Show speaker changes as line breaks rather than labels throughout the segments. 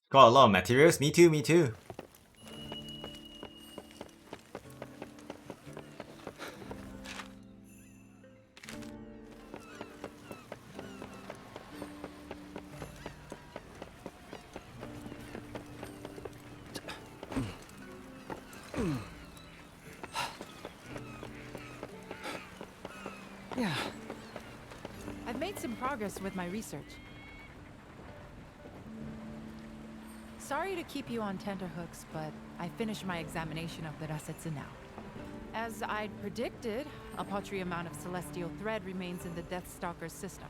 Got a lot of materials. Me too, me too.
Yeah. I've made some progress with my research. Sorry to keep you on tenterhooks, but I finished my examination of the Rasetsu now. As I'd predicted, a paltry amount of celestial thread remains in the Deathstalker's system.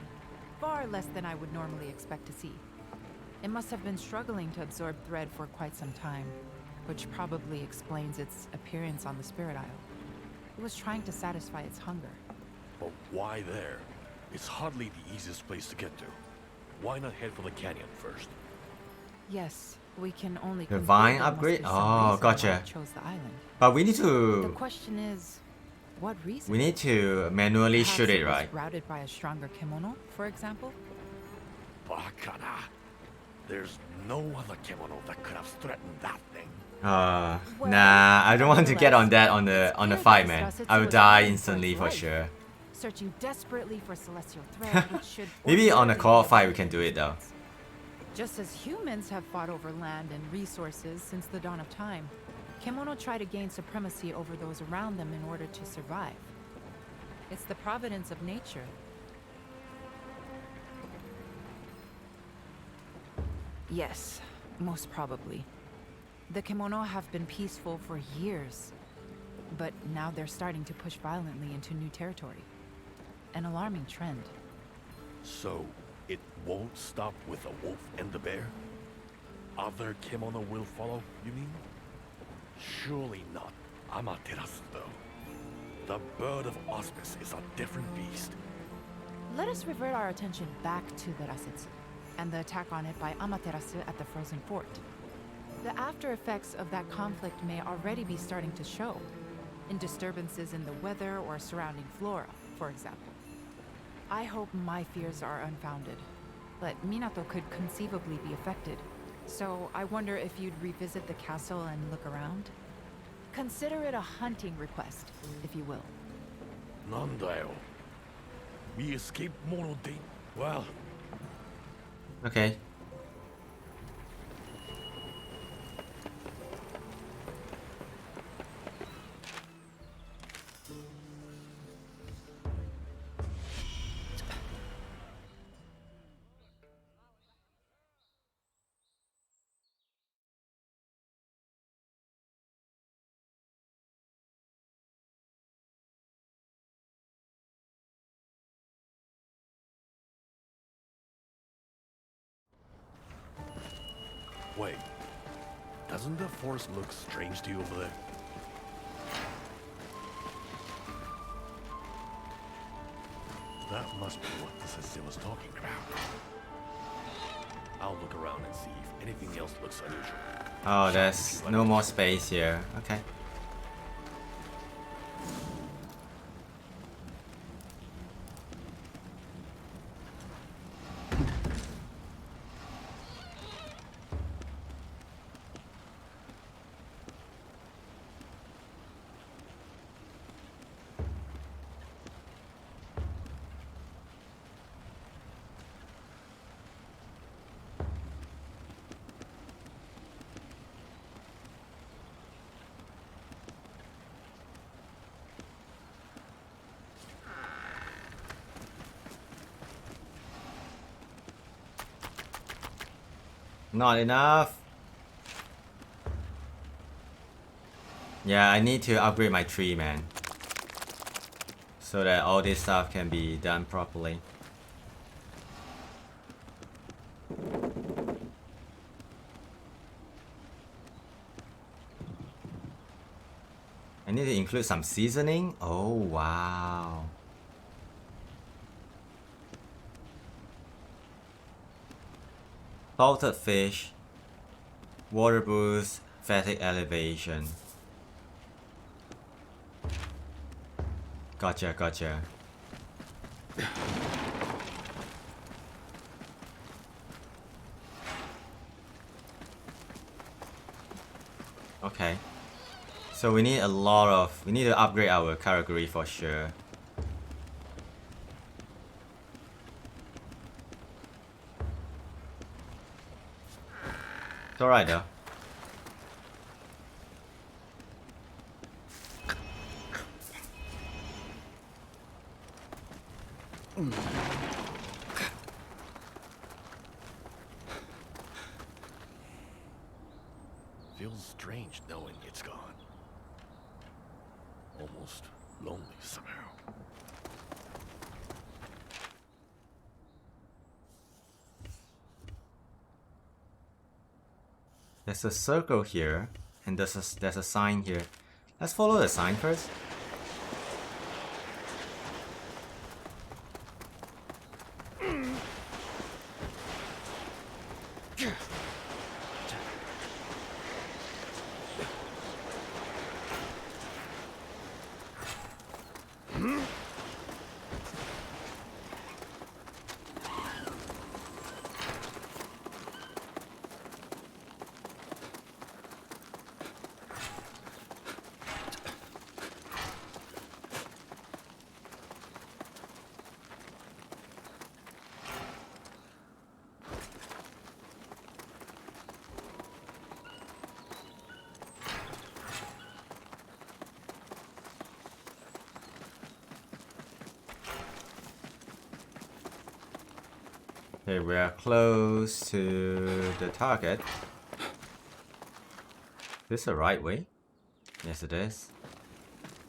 Far less than I would normally expect to see. It must have been struggling to absorb thread for quite some time, which probably explains its appearance on the Spirit Isle. It was trying to satisfy its hunger.
But why there? It's hardly the easiest place to get to. Why not head for the canyon first?
Yes, we can only
The
conclude
vine
there must
upgrade?
be some
Oh,
reason why
gotcha.
it chose the island.
But we need
The
to
question is, what reason?
manually
Perhaps
shoot it,
was
right?
routed by a stronger Kemono, for example?
Bakana. There's no other Kemono that could have threatened that thing.
Well,
Nah, I don't want to get on that on the
clear
fight,
that
man.
Rasetsu
I would
was
die
fighting for
instantly
its
for
life,
sure.
searching desperately for celestial thread, which should
Maybe on a
ordinarily
co-op
be
fight we
abundant
can do it though.
Just as humans have fought over land and resources since the dawn of time, Kemono try to gain supremacy over those around them in order to survive. It's the providence of nature. Yes, most probably. The Kemono have been peaceful for years, but now they're starting to push violently into new territory. An alarming trend.
So, it won't stop with the wolf and the bear? Other Kemono will follow, you mean? Surely not Amaterasu, though. The bird of auspice is a different beast.
Let us revert our attention back to the Rasetsu and the attack on it by Amaterasu at the Frozen Fort. The after effects of that conflict may already be starting to show, in disturbances in the weather or surrounding flora, for example. I hope my fears are unfounded, but Minato could conceivably be affected. So I wonder if you'd revisit the castle and look around? Consider it a hunting request, if you will.
Nandayo. We escaped Mono Day. Well,
Okay.
wait. Doesn't the forest look strange to you over there? That must be what the Xancile was talking about. I'll look around and see if anything else looks unusual.
Oh, there's no more space here. Okay. Not enough. Yeah, I need to upgrade my tree, man. So that all this stuff can be done properly. I need to include some seasoning. Oh, wow. Salted fish. Water boost. Fatigue elevation. Gotcha, gotcha. Okay. So we need a lot of... We need to upgrade our category for sure. It's alright though.
Feels strange knowing it's gone. Almost lonely somehow.
There's a circle here, and there's a sign here. Let's follow the sign first. Okay, we are close to the target. This is the right way? Yes, it is.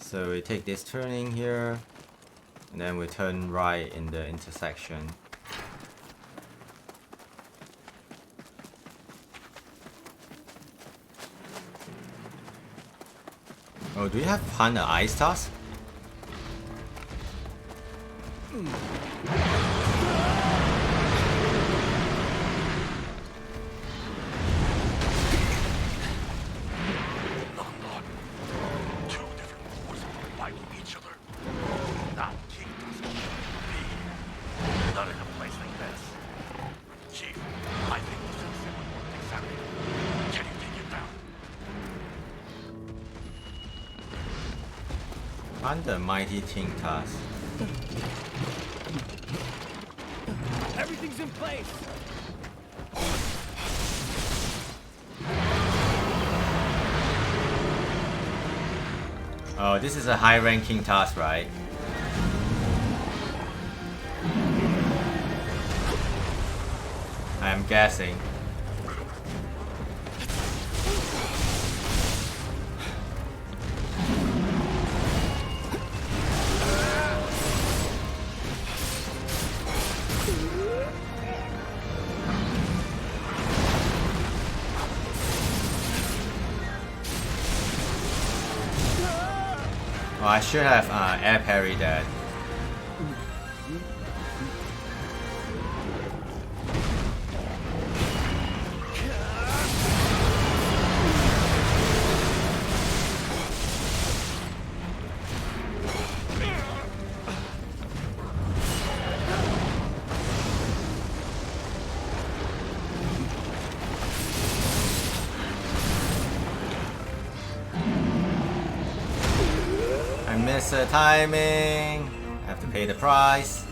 So we take this turning here, and then we turn right in the intersection. Oh, do you have Panda Ice Toss? The mighty Ting task.
Everything's in place.
Oh, this is a high-ranking task, right? I am guessing. Oh, I should have air parry that. Miss the timing. Have to pay the price.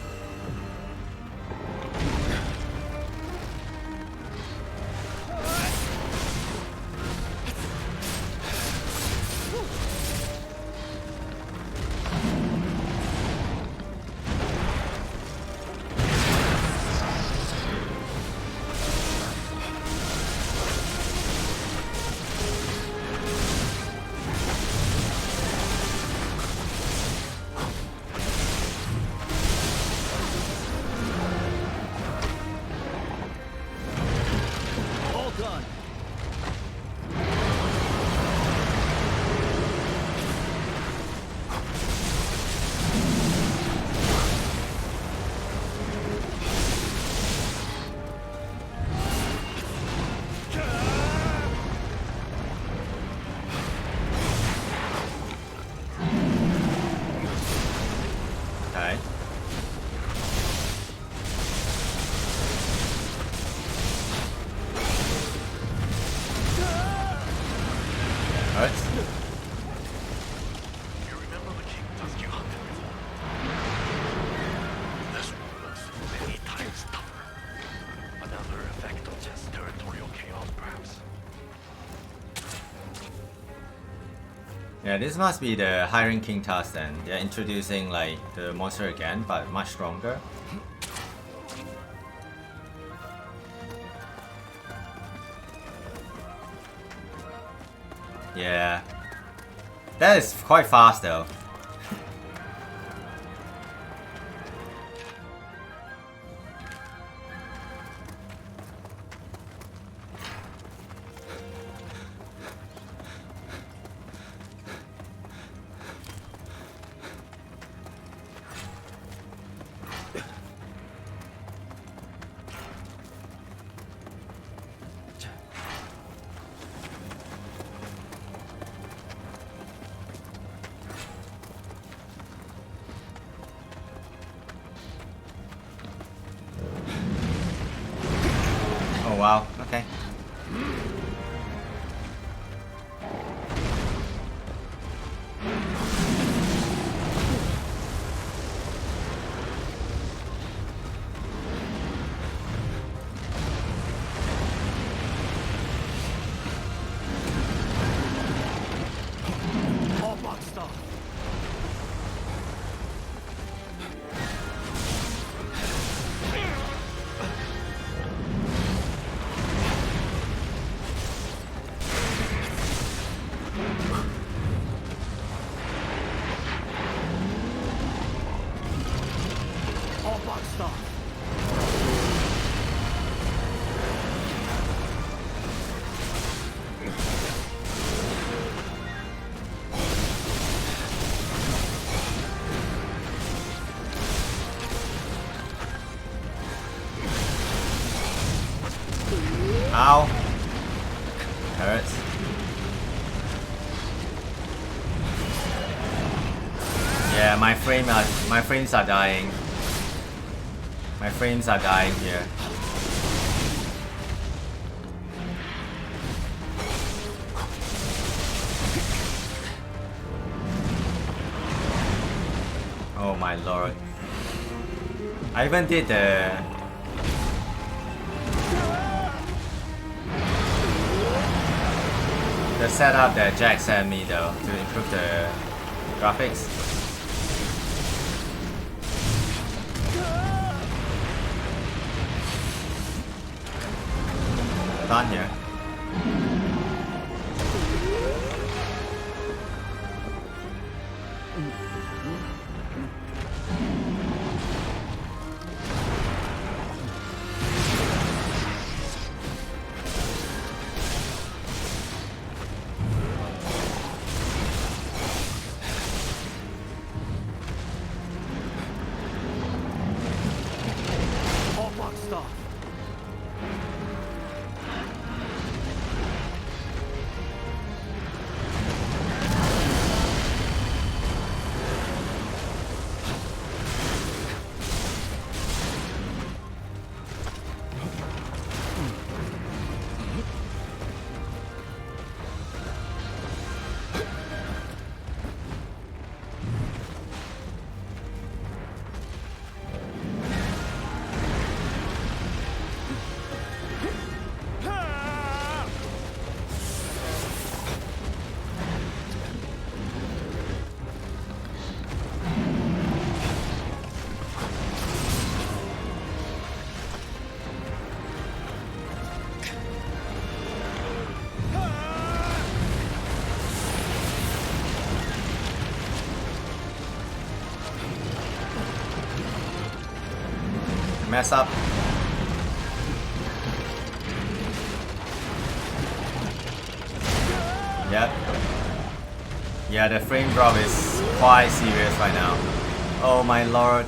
Another effect of just territorial chaos, perhaps.
Yeah, this must be the high ranking task then. They're introducing like the monster again, but much stronger. Yeah. That is quite fast though. Oh wow, okay.
All boxed off. All boxed off.
Ow. Hurts. Yeah, my frames are dying. My frames are dying here. Oh my lord. I even did the setup that Jack sent me though to improve the graphics. Done here.
All boxed off.
Mess up. Yep. Yeah, the frame drop is quite serious right now. Oh my lord.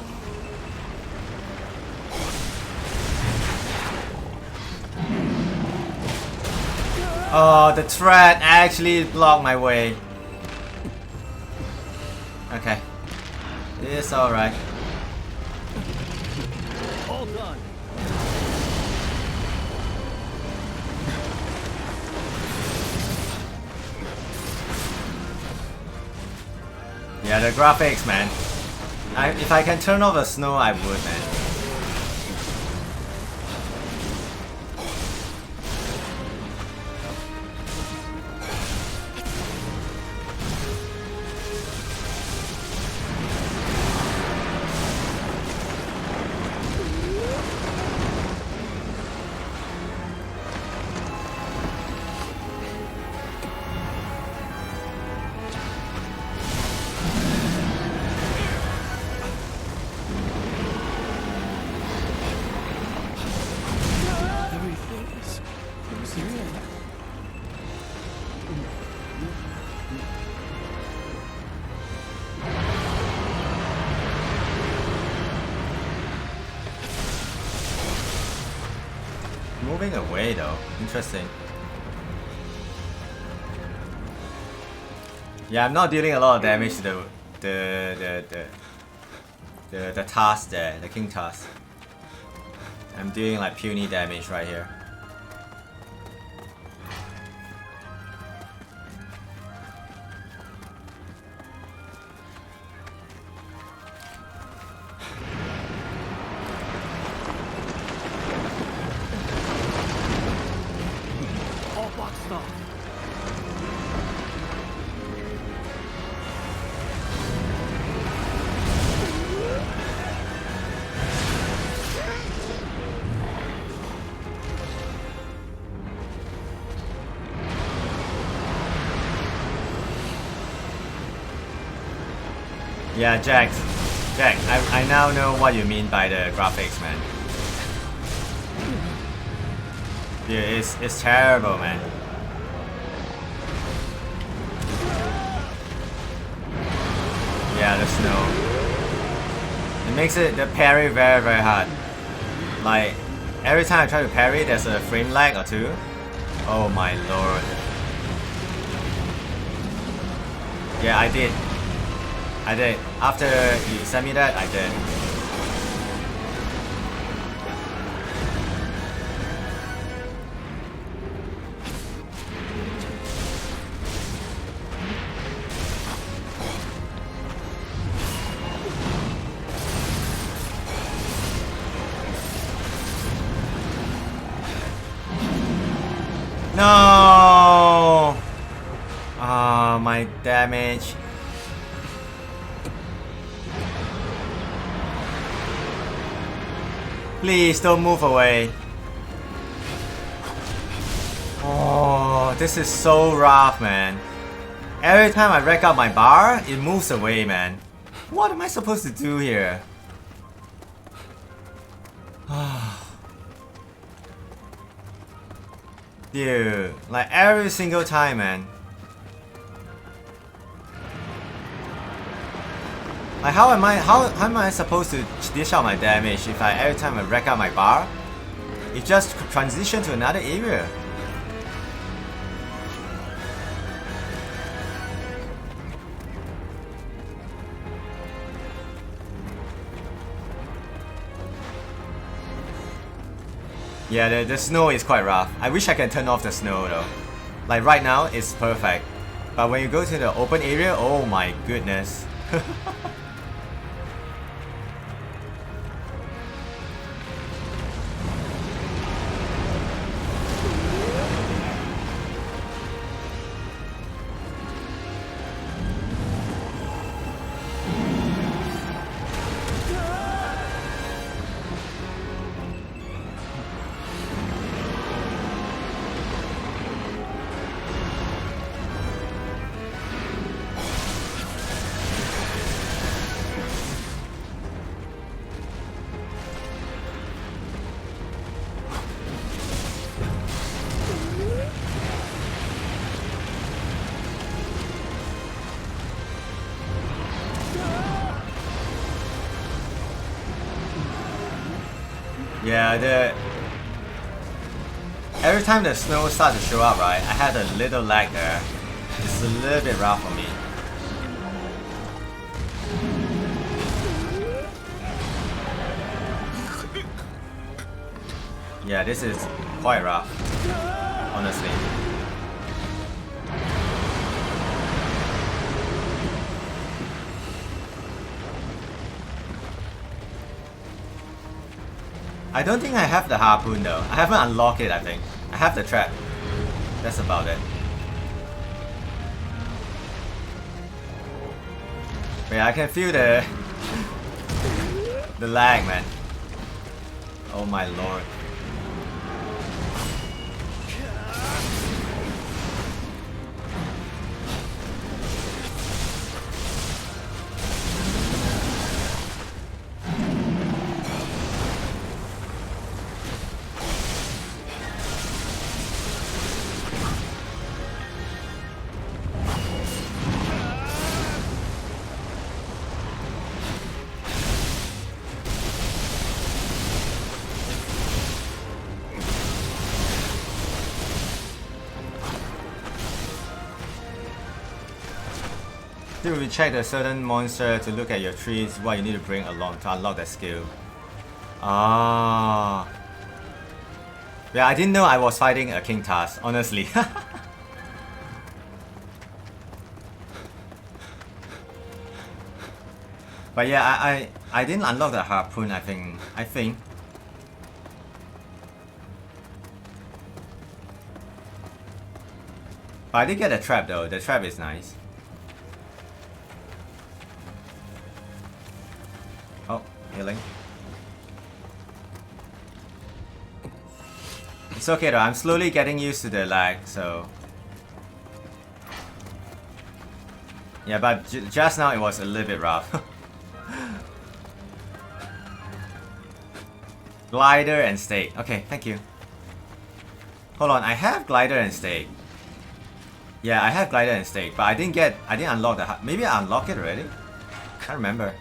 Oh, the thread actually blocked my way. Okay. It's alright.
All done.
Yeah, the graphics, man. If I can turn off the snow, I would, man. Moving away though, interesting. Yeah, I'm not dealing a lot of damage to the task there, the king task. I'm doing like puny damage right here.
All boxed up.
Yeah, Jack, I now know what you mean by the graphics, man. Yeah, it's terrible, man. Yeah, the snow. It makes the parry very, very hard. Like, every time I try to parry, there's a frame lag or two. Oh my lord. Yeah, I did. After you sent me that, I did. No! Ah, my damage. Please don't move away. Oh, this is so rough, man. Every time I rack up my bar, it moves away, man. What am I supposed to do here? Dude, like every single time, man. Like how am I supposed to dish out my damage if every time I rack up my bar, it just transition to another area? Yeah, the snow is quite rough. I wish I can turn off the snow though. Like right now, it's perfect. But when you go to the open area, oh my goodness. Yeah, every time the snow starts to show up, right, I had a little lag there. It's a little bit rough for me. Yeah, this is quite rough, honestly. I don't think I have the harpoon though. I haven't unlocked it, I think. I have the trap. That's about it. But yeah, I can feel the lag, man. Oh my lord. After you check a certain monster to look at your trees, what you need to bring along to unlock that skill. Ah. Yeah, I didn't know I was fighting a king task, honestly. But yeah, I didn't unlock the harpoon, I think. But I did get a trap though. The trap is nice. Oh, healing. It's okay though, I'm slowly getting used to the lag, so... Yeah, but just now it was a little bit rough. Glider and stake. Okay, thank you. Hold on, I have glider and stake. Yeah, I have glider and stake, but I didn't unlock the... Maybe I unlocked it already? Can't remember.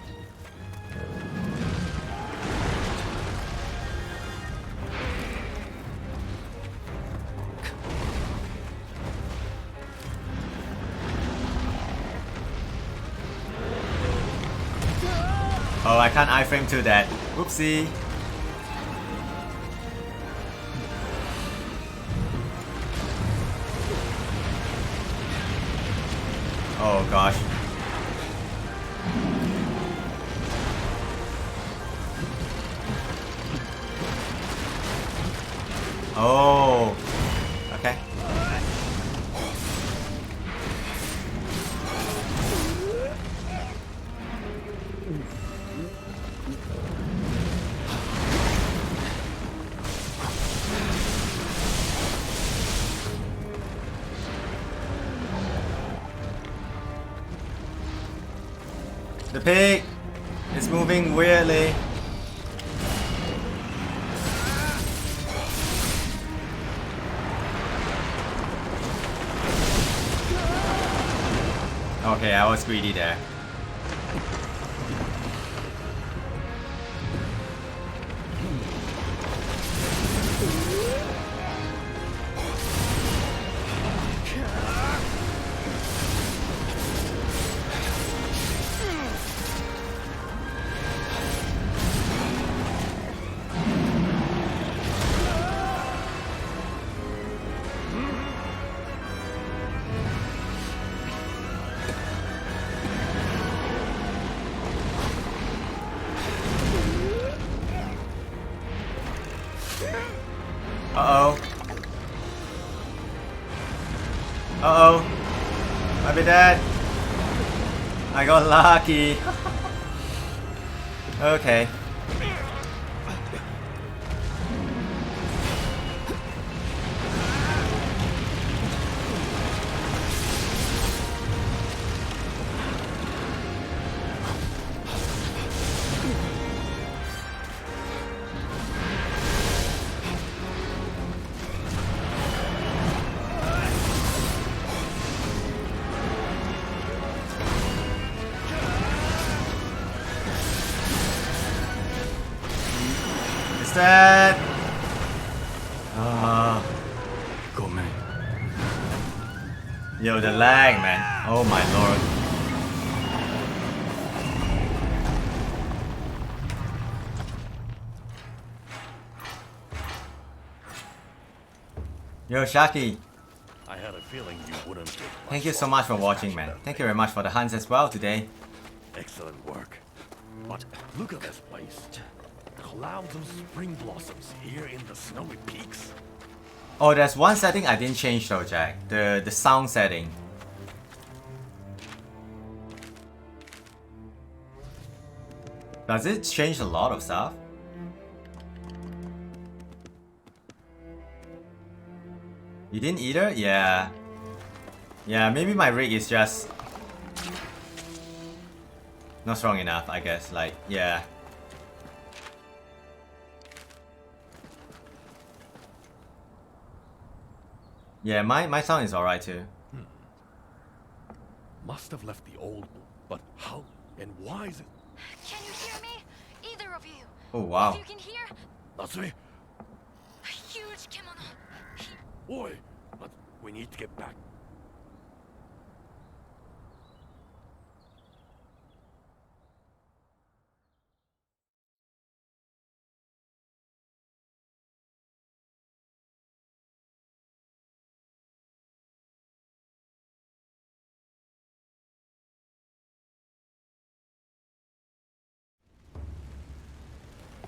Oh, I can't iframe to that. Oopsie. Oh gosh. Oh. Okay. The pig is moving weirdly. Okay, I was greedy there. Uh-oh. Uh-oh. Might be dead. I got lucky. Okay. Sad. Yo, the lag, man. Oh my lord. Yo, Shaki.
I had a feeling you wouldn't take much
Thank you so
longer
much for
this
watching,
match,
man.
don't
Thank
they?
you very much for the hunts as well today.
Excellent work. But look at this place. Clouds of spring blossoms here in the snowy peaks.
Oh, there's one setting I didn't change though, Jack. The sound setting. Does it change a lot of stuff? You didn't either? Yeah. Yeah, maybe my rig is just not strong enough, I guess. Like, yeah. Yeah, my sound is alright too.
Must have left the old, but how and why is it?
Can you hear me? Either of you?
Oh wow.
If you can hear,
Natsumi,
a huge Kemono.
boy, but we need to get back.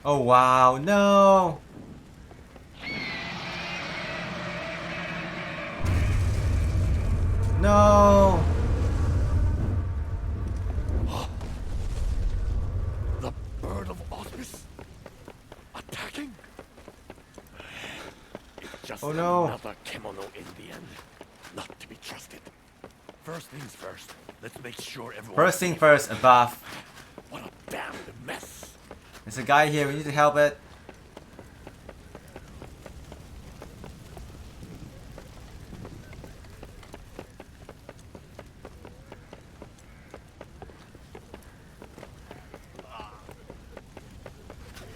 Oh wow, no! No!
The bird of auspice? Attacking? It's just
Oh no!
another Kemono in the end. Not to be trusted. First things first, let's make sure everyone.
First thing first, above.
What a damned mess.
There's a guy here, we need to help it.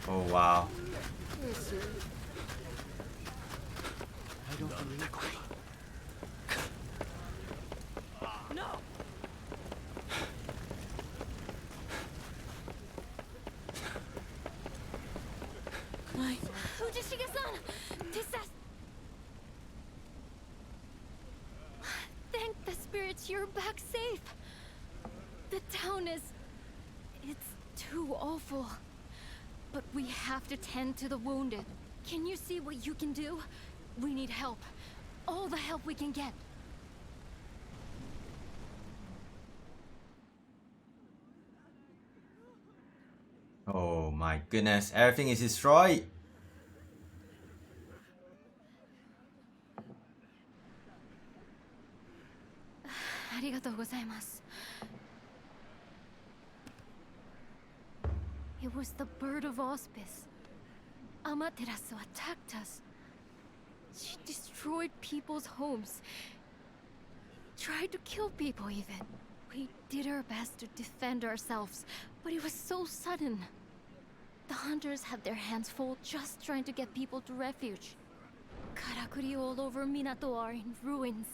Oh wow.
I don't believe
No.
my
Fujishige-san! Thank the spirits you're back safe. The town is... it's too awful. But we have to tend to the wounded. Can you see what you can do? We need help. All the help we can get.
Oh my goodness, everything is destroyed.
It was the bird of auspice. Amaterasu attacked us. She destroyed people's homes. Tried to kill people even. We did our best to defend ourselves, but it was so sudden. The hunters had their hands full just trying to get people to refuge. Karakuri all over Minato are in ruins.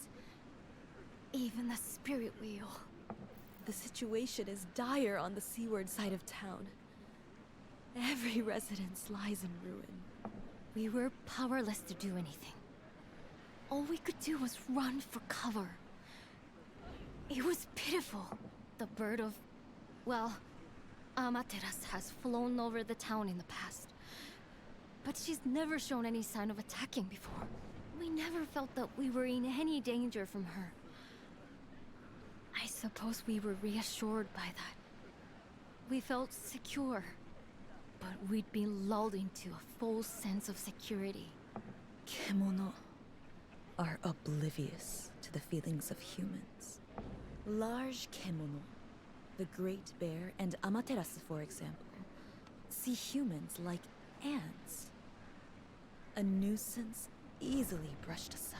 Even the spirit wheel.
The situation is dire on the seaward side of town. Every residence lies in ruin.
We were powerless to do anything. All we could do was run for cover. It was pitiful. The bird of... well, Amaterasu has flown over the town in the past. But she's never shown any sign of attacking before. We never felt that we were in any danger from her. I suppose we were reassured by that. We felt secure. But we'd been lulled into a false sense of security.
Kemono are oblivious to the feelings of humans. Large Kemono, the Great Bear and Amaterasu, for example, see humans like ants. A nuisance easily brushed aside.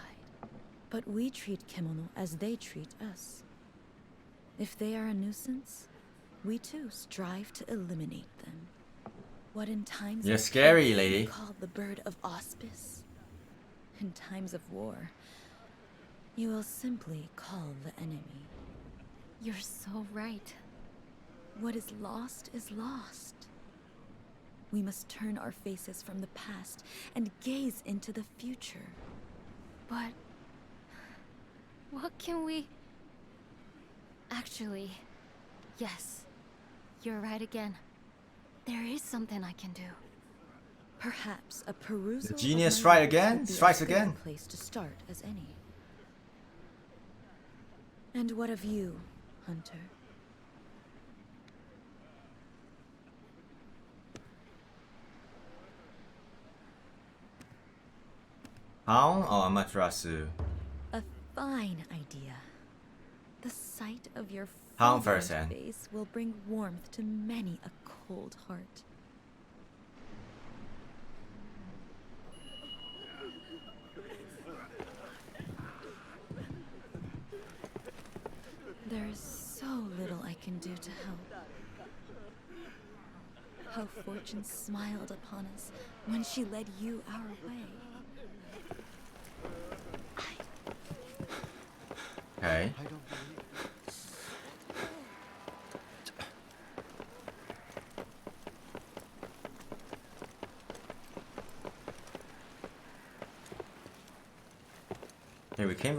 But we treat Kemono as they treat us. If they are a nuisance, we too strive to eliminate them. What in times
You're
of
scary,
peace
lady.
you call the bird of auspice. In times of war, you will simply call the enemy.
You're so right.
What is lost is lost. We must turn our faces from the past and gaze into the future.
But... what can we... Actually, yes. You're right again. There is something I can do.
Perhaps a perusal.
The genius
of my
strike
works
again?
would be
Strikes
as good
again.
a place to start as any. And what of you, Hunter?
Hound or Amaterasu?
A fine idea. The sight of your
Hound
fervent
first, then.
face will bring warmth to many a cold heart. There is so little I can do to help. How fortune smiled upon us when she led you our way.
Okay. Okay, we came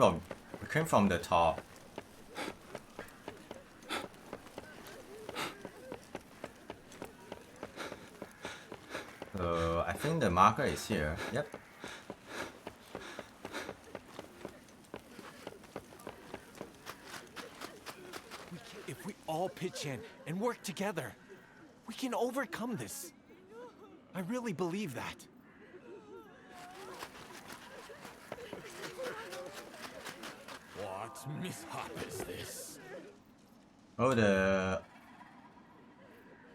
from the top. marker is here. Yep.
If we all pitch in and work together, we can overcome this. I really believe that. What mishap is this?
Oh, the...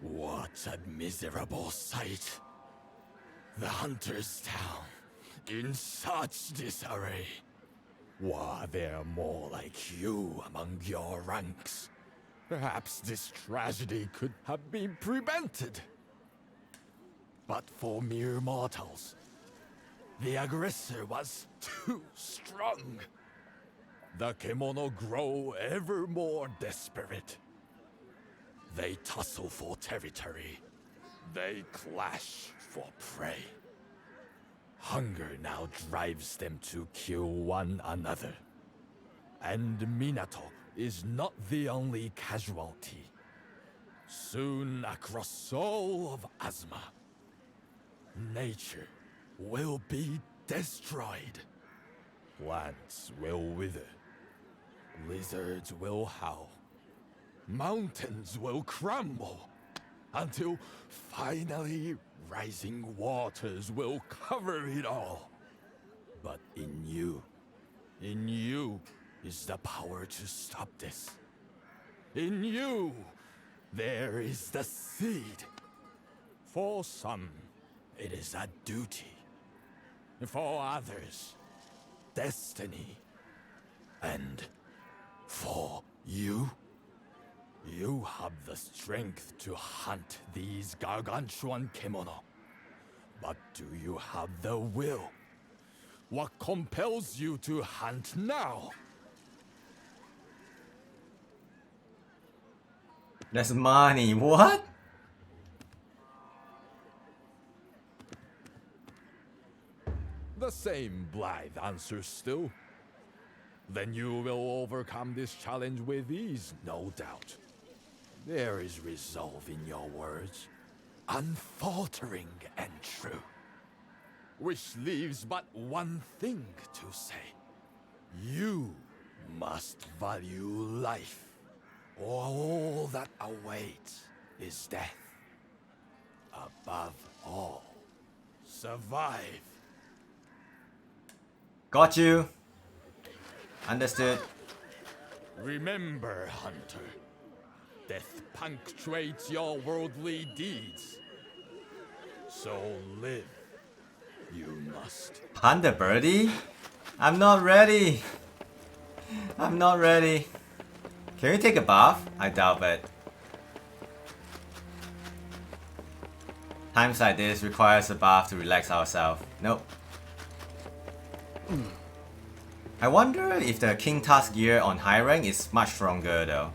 What a miserable sight. The hunter's town, in such disarray. Were there more like you among your ranks, perhaps this tragedy could have been prevented. But for mere mortals, the aggressor was too strong. The Kemono grow ever more desperate. They tussle for territory. They clash for prey. Hunger now drives them to kill one another. And Minato is not the only casualty. Soon across all of Azuma, nature will be destroyed. Plants will wither. Lizards will howl. Mountains will crumble. Until finally rising waters will cover it all. But in you is the power to stop this. In you, there is the seed. For some, it is a duty. For others, destiny. And for you, you have the strength to hunt these gargantuan Kemono. But do you have the will? What compels you to hunt now?
That's money. What?
The same blithe answer still. Then you will overcome this challenge with ease, no doubt. There is resolve in your words, unfaltering and true. Which leaves but one thing to say. You must value life, or all that awaits is death. Above all, survive.
Got you. Understood.
Remember, Hunter. Death punctuates your worldly deeds. So live. You must.
Panda birdie? I'm not ready. I'm not ready. Can we take a bath? I doubt it. Times like this requires a bath to relax ourselves. Nope. I wonder if the King Task gear on high rank is much stronger though.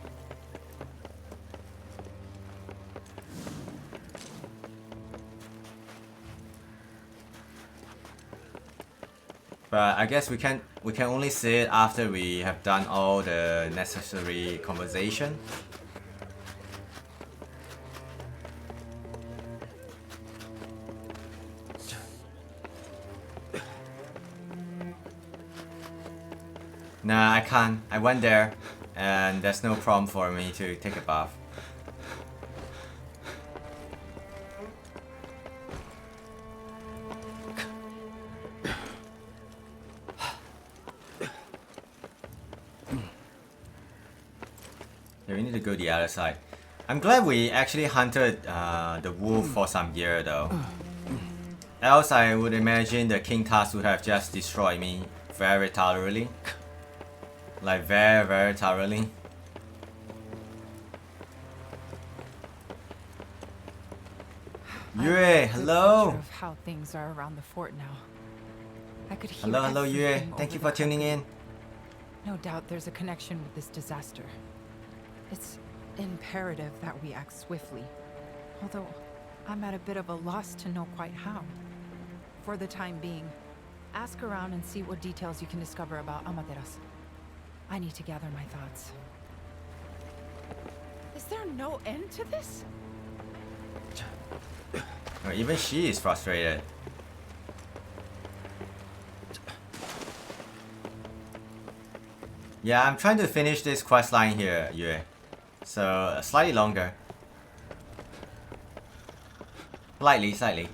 But I guess we can only see it after we have done all the necessary conversation. Nah, I can't. I went there and there's no problem for me to take a bath. Yeah, we need to go the other side. I'm glad we actually hunted the wolf for some gear though. Else I would imagine the King Task would have just destroyed me very thoroughly. Like very, very thoroughly. Yue, hello.
Of how things are around the fort now. I could hear
Hello, Yue.
everything
Thank
over
you
the
for tuning in.
No doubt there's a connection with this disaster. It's imperative that we act swiftly. Although, I'm at a bit of a loss to know quite how. For the time being, ask around and see what details you can discover about Amaterasu. I need to gather my thoughts. Is there no end to this?
Or even she is frustrated. Yeah, I'm trying to finish this quest line here, Yue. So, slightly longer. Slightly.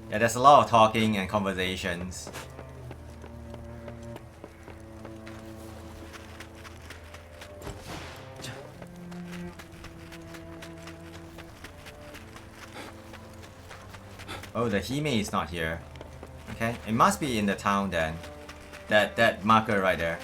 Yeah, there's a lot of talking and conversations. Oh, the Hime is not here. Okay, it must be in the town then. That marker right there.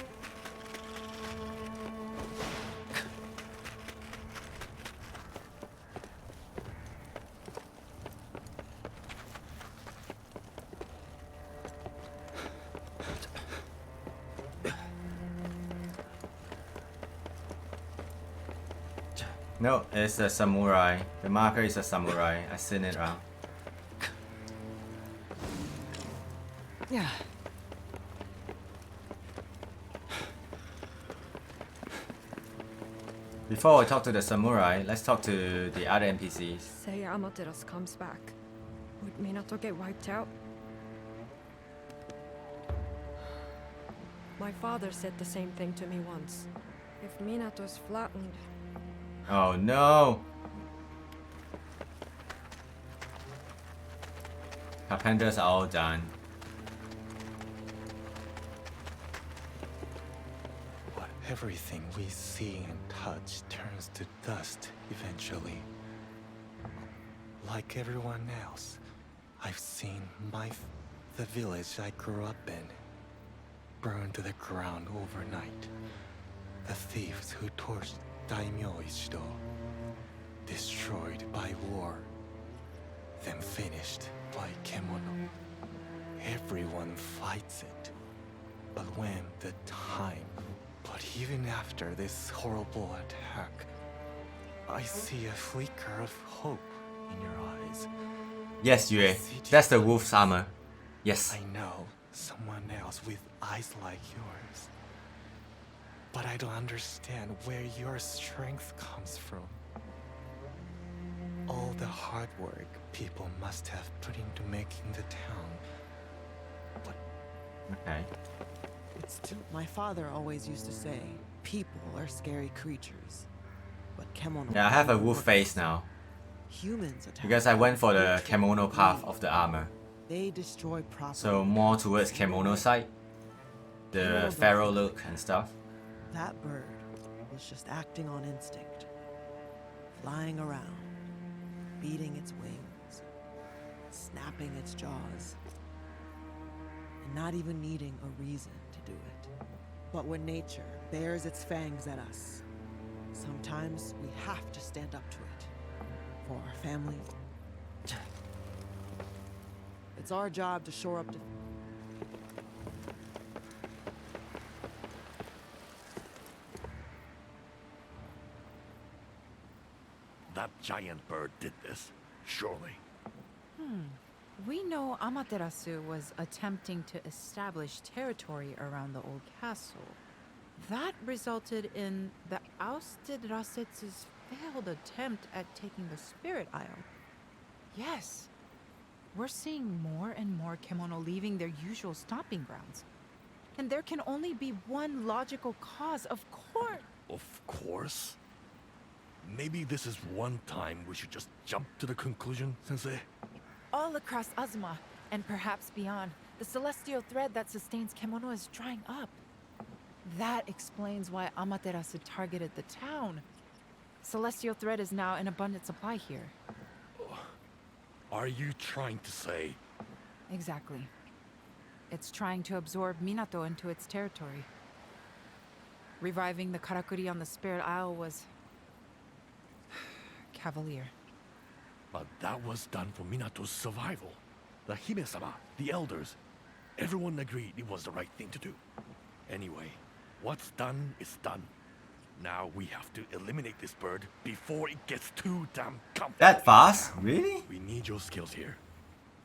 No, it's a samurai. The marker is a samurai. I've seen it around.
Yeah.
Before we talk to the samurai, let's talk to the other NPCs.
Say Amaterasu comes back. Would Minato get wiped out? My father said the same thing to me once. If Minato's flattened,
Oh no! Carpenters are all done.
But everything we see and touch turns to dust eventually. Like everyone else, I've seen the village I grew up in burn to the ground overnight. The thieves who torched Daimyo Ichido, destroyed by war, then finished by Kemono. Everyone fights it. But when the time... But even after this horrible attack, I see a flicker of hope in your eyes.
Yes, Yue. That's the wolf's armor. Yes.
I know someone else with eyes like yours. But I don't understand where your strength comes from. All the hard work people must have put into making the town. But
Okay.
My father always used to say, people are scary creatures. But Kemono...
Yeah, I have a wolf face now.
Humans attack.
Because I went for the Kemono path of the armor.
They destroy property.
So more towards Kemono side. The pharaoh look and stuff.
That bird was just acting on instinct. Flying around, beating its wings, snapping its jaws, and not even needing a reason to do it. But when nature bares its fangs at us, sometimes we have to stand up to it. For our family. It's our job to shore up
That giant bird did this, surely.
We know Amaterasu was attempting to establish territory around the old castle. That resulted in the ousted Rasetsu's failed attempt at taking the Spirit Isle. Yes, we're seeing more and more Kemono leaving their usual stomping grounds. And there can only be one logical cause, of course.
Of course. Maybe this is one time we should just jump to the conclusion, Sensei.
All across Azuma, and perhaps beyond, the celestial thread that sustains Kemono is drying up. That explains why Amaterasu targeted the town. Celestial thread is now in abundant supply here.
Are you trying to say...
Exactly. It's trying to absorb Minato into its territory. Reviving the Karakuri on the Spirit Isle was... cavalier.
But that was done for Minato's survival. The Hime-sama, the elders, everyone agreed it was the right thing to do. Anyway, what's done is done. Now we have to eliminate this bird before it gets too damn comfortable.
That fast? Really?
We need your skills here.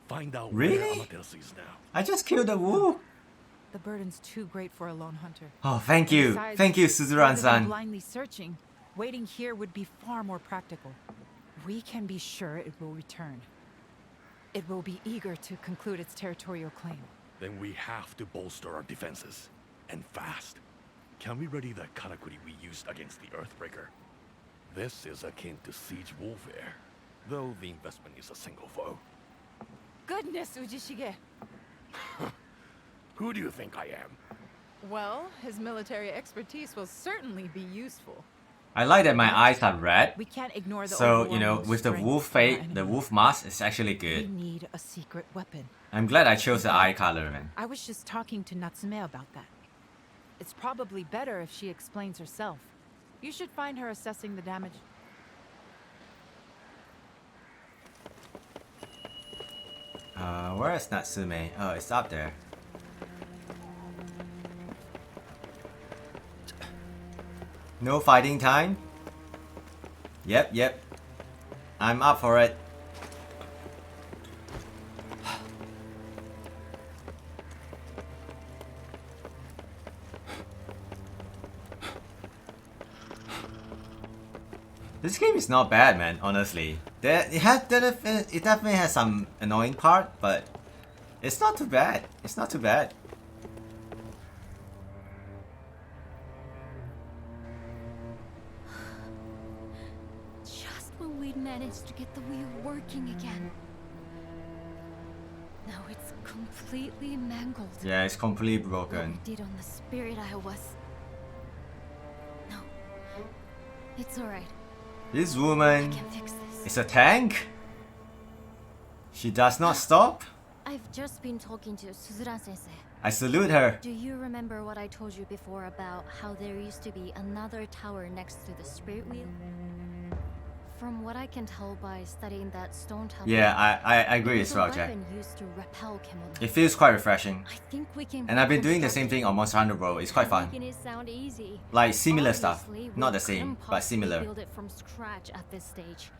Find out
Really?
where Amaterasu is now.
I just killed the wolf.
The burden's too great for a lone hunter.
Oh, thank you.
Besides,
Thank you,
rather than
Suzuran-san.
blindly searching, waiting here would be far more practical. We can be sure it will return. It will be eager to conclude its territorial claim.
Then we have to bolster our defenses. And fast. Can we ready the karakuri we used against the Earthbreaker? This is akin to siege warfare, though the investment is a single foe.
Goodness, Ujishige.
Who do you think I am?
Well, his military expertise will certainly be useful.
I like that my eyes are red.
We can't ignore the
So, you know,
overwhelming
with the
strength
wolf
of our
fate, the
enemy.
wolf mask is actually
We
good.
need a secret weapon.
I'm glad I chose the eye color, man.
I was just talking to Natsume about that. It's probably better if she explains herself. You should find her assessing the damage.
Where is Natsume? Oh, it's up there. No fighting time? Yep. I'm up for it. This game is not bad, man, honestly. It definitely has some annoying part, but it's not too bad. It's not too bad.
Just when we'd managed to get the wheel working again. Now it's completely mangled.
Yeah, it's completely
What
broken.
we did on the spirit eye was... No. It's alright.
This
I
woman
can fix this.
is a tank? She does not stop?
I've just been talking to Suzura-sensei.
I salute her.
Do you remember what I told you before about how there used to be another tower next to the spirit wheel? From what I can tell by studying that stone tower...
Yeah, I agree
it was
as
a
well, Jack.
weapon used to repel Kemono.
It feels quite refreshing.
I think we can...
And I've been doing the same
reconstruct
thing on Monster Hunter World. It's quite fun.
Making it sound easy.
Like similar stuff.
Obviously,
Not
we
the same,
couldn't
but
possibly
similar.
build it from scratch at this stage.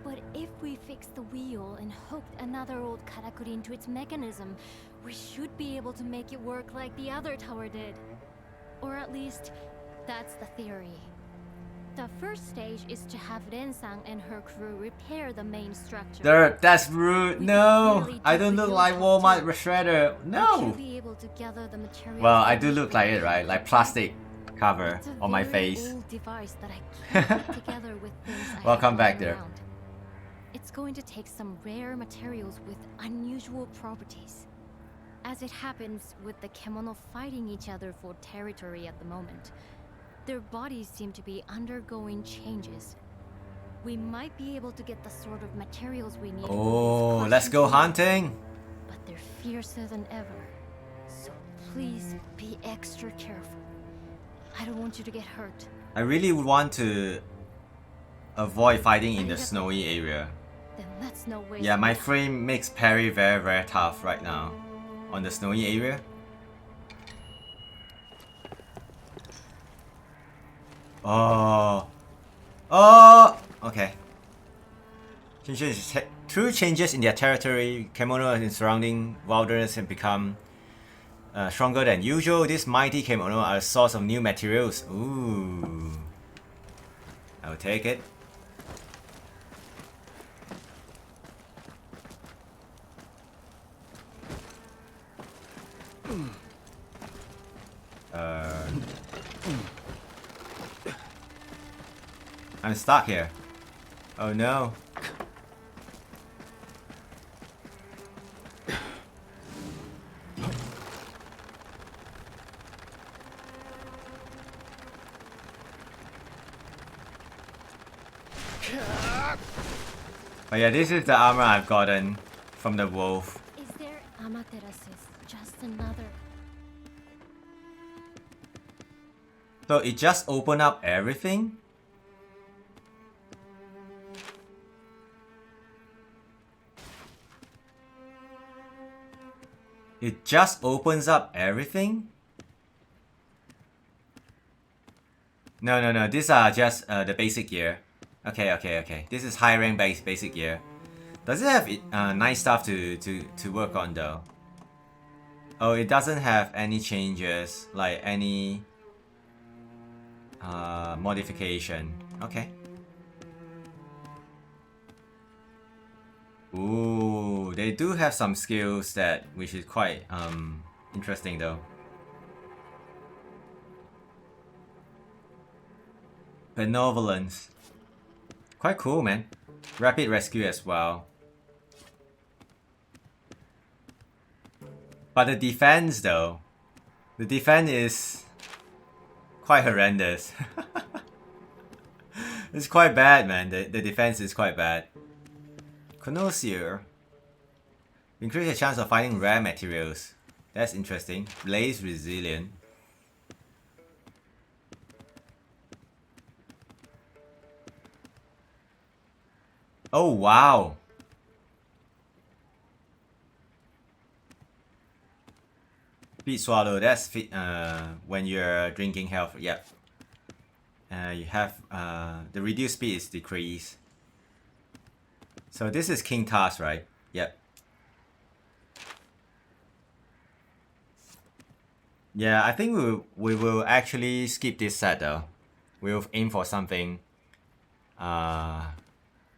But if we fix the wheel and hooked another old karakuri into its mechanism, we should be able to make it work like the other tower did. Or at least, that's the theory. The first stage is to have Ren-san and her crew repair the main structure.
That's rude. No, I don't look like Walmart Shredder.
We
No.
should be able to gather the materials
Well, I
and
do look like it, right? Like plastic cover
It's a
on my
very
face.
old device that I can't put together with things I have
Welcome back
lying
there.
around. It's going to take some rare materials with unusual properties. As it happens with the Kemono fighting each other for territory at the moment, their bodies seem to be undergoing changes. We might be able to get the sort of materials we need.
Oh,
for these
let's go
crushing
hunting.
but they're fiercer than ever. So please be extra careful. I don't want you to get hurt.
I really would want to avoid fighting in the snowy area.
Then let's not waste
Yeah, my
time.
frame makes parry very tough right now on the snowy area. Oh. Okay. Through changes in their territory, Kemono and surrounding wilderness have become stronger than usual. These mighty Kemono are a source of new materials. Ooh. I'll take it. I'm stuck here. Oh no. Oh yeah, this is the armor I've gotten from the wolf.
Is there Amaterasu's just another?
So it just opened up everything? It just opens up everything? No. These are just the basic gear. Okay. This is high rank basic gear. Does it have nice stuff to work on though? Oh, it doesn't have any changes, like any modification. Okay. Ooh, they do have some skills that which is quite interesting though. Benevolence. Quite cool, man. Rapid rescue as well. But the defense though. The defense is quite horrendous. It's quite bad, man. The defense is quite bad. Connoisseur. Increase the chance of finding rare materials. That's interesting. Blaze resilient. Oh wow. Speed swallow. That's when you're drinking health. Yep. You have the reduced speed is decreased. So this is King Task, right? Yep. Yeah, I think we will actually skip this set though. We'll aim for something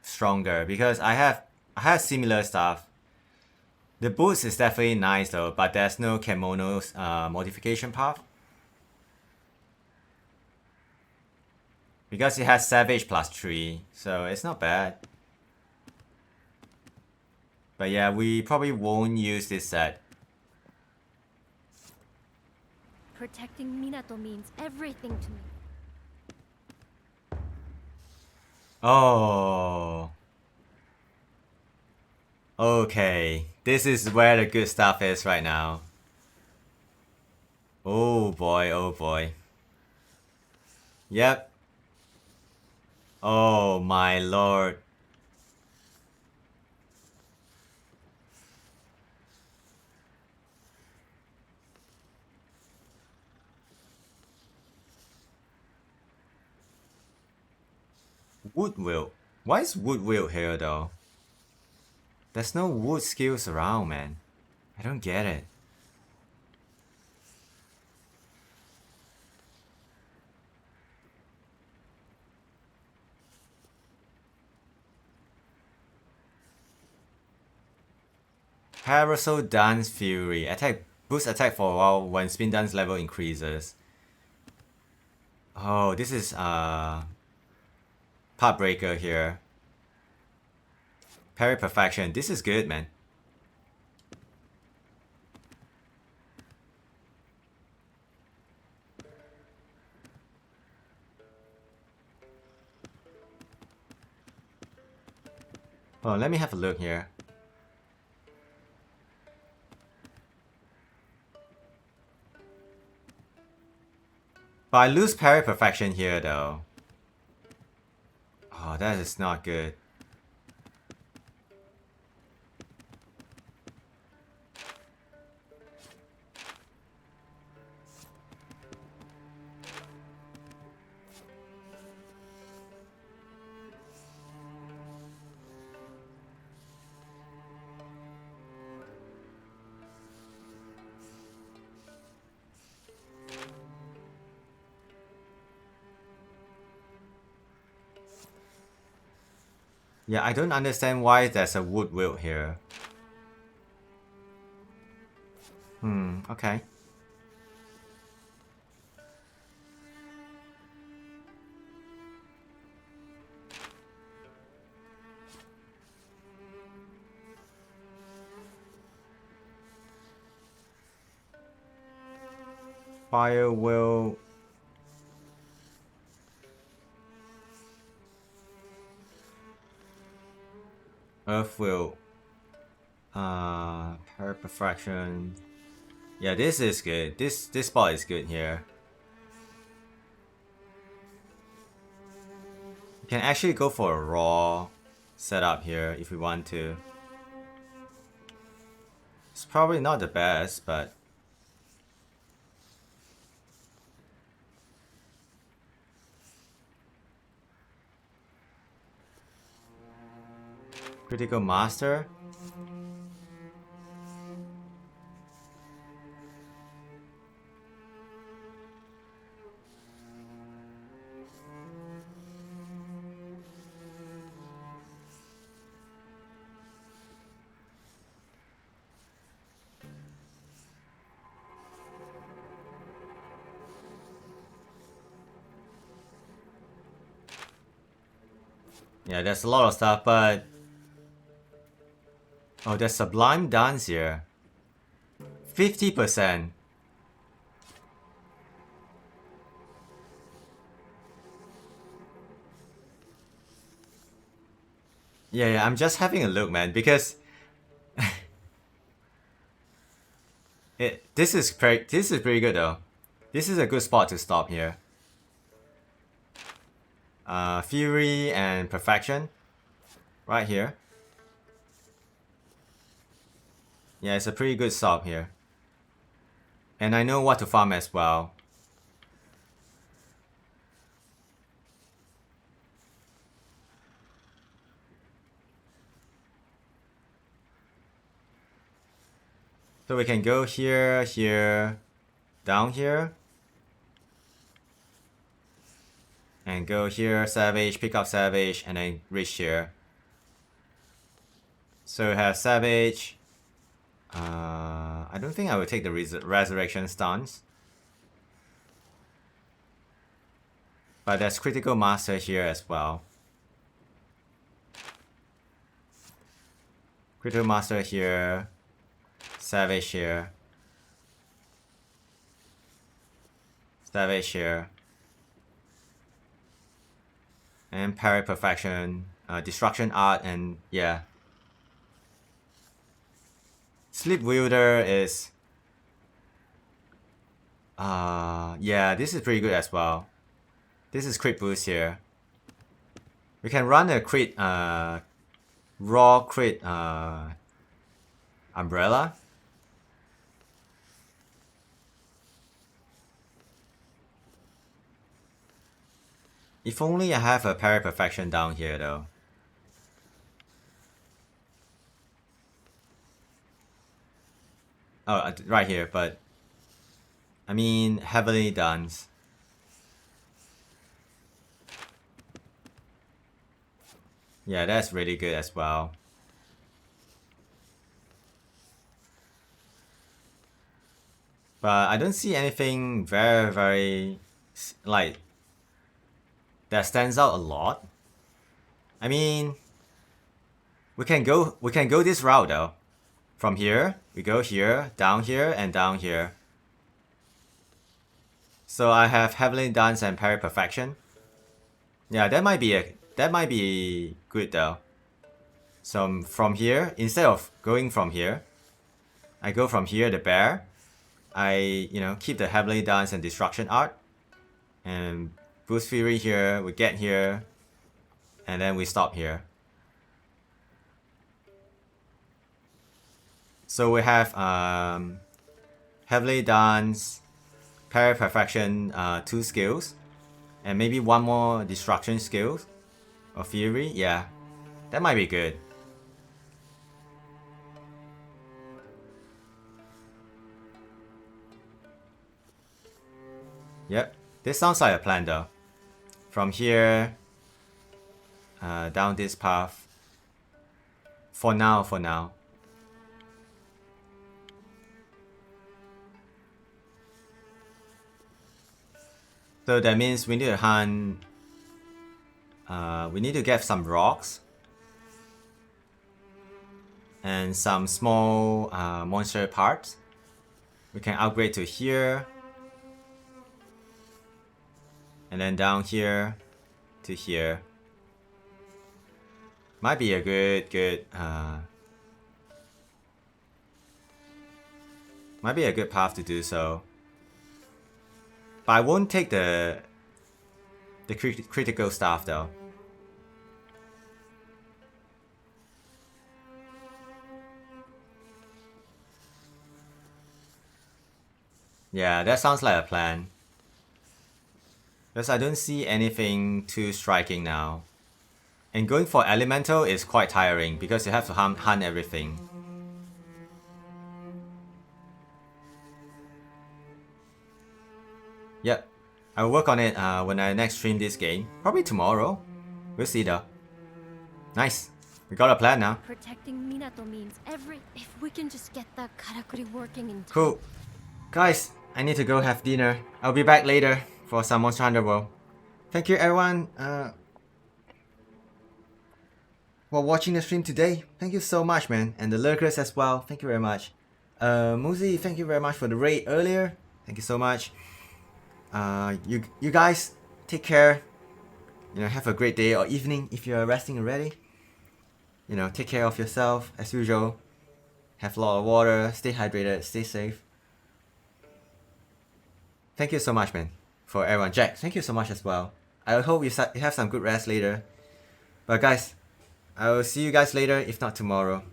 stronger because I have similar stuff. The boost is definitely nice though, but there's no Kemono's modification path. Because it has Savage +3, so it's not bad. But yeah, we probably won't use this set.
Protecting Minato means everything to me.
Oh. Okay, this is where the good stuff is right now. Oh boy, oh boy. Yep. Oh my lord. Woodwill. Why is Woodwill here though? There's no wood skills around, man. I don't get it. Parasol Dance Fury. Boost attack for a while when Spin Dance level increases. Oh, this is Part Breaker here. Parry Perfection. This is good, man. Oh, let me have a look here. But I lose Parry Perfection here though. Oh, that is not good. Yeah, I don't understand why there's a wood wilt here. Okay. Fire will... Earth will... Parry Perfection... Yeah, this is good. This spot is good here. You can actually go for a raw setup here if we want to. It's probably not the best, but... Critical Master? Yeah, there's a lot of stuff, but... Oh, there's Sublime Dance here. 50%. Yeah, I'm just having a look, man, because... this is pretty good, though. This is a good spot to stop here. Fury and Perfection. Right here. Yeah, it's a pretty good stop here. And I know what to farm as well. So we can go here, here, down here. And go here, Savage, pick up Savage, and then reach here. So we have Savage. I don't think I will take the Resurrection stance. But there's Critical Master here as well. Critical Master here. Savage here. Savage here. And Parry Perfection. Destruction Art, and yeah. Sleep Wielder is... yeah, this is pretty good as well. This is crit boost here. We can run a crit, raw crit, umbrella. If only I have a Parry Perfection down here though. Oh, right here, but... I mean, Heavenly Dance. Yeah, that's really good as well. But I don't see anything very... like... that stands out a lot. I mean... We can go this route though. From here, we go here, down here, and down here. So I have Heavenly Dance and Parry Perfection. Yeah, that might be good though. So from here, instead of going from here, I go from here, the bear. I, keep the Heavenly Dance and Destruction Art. And boost Fury here, we get here. And then we stop here. So we have Heavenly Dance, Parry Perfection, 2 skills, and maybe 1 more Destruction skill or Fury. Yeah, that might be good. Yep, this sounds like a plan though. From here, down this path. For now. So that means we need to hunt... we need to get some rocks. And some small monster parts. We can upgrade to here. And then down here to here. Might be a good might be a good path to do so. But I won't take the critical stuff though. Yeah, that sounds like a plan. Because I don't see anything too striking now. And going for Elemental is quite tiring because you have to hunt everything. Yep, I'll work on it when I next stream this game. Probably tomorrow. We'll see though. Nice. We got a plan now.
Protecting Minato means if we can just get that karakuri working in time.
Cool. Guys, I need to go have dinner. I'll be back later for some Monster Hunter World. Thank you everyone for watching the stream today. Thank you so much, man. And the lurkers as well. Thank you very much. Muzi, thank you very much for the raid earlier. Thank you so much. You guys take care. You know, have a great day or evening if you're resting already. You know, take care of yourself as usual. Have a lot of water. Stay hydrated. Stay safe. Thank you so much, man, for everyone. Jack, thank you so much as well. I hope you have some good rest later. But guys, I will see you guys later, if not tomorrow.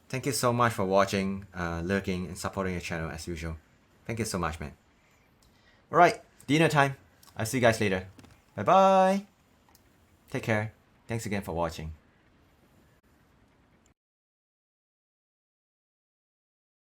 Thank you so much for watching, lurking, and supporting the channel as usual. Thank you so much, man. Alright, dinner time. I'll see you guys later. Bye bye. Take care. Thanks again for watching.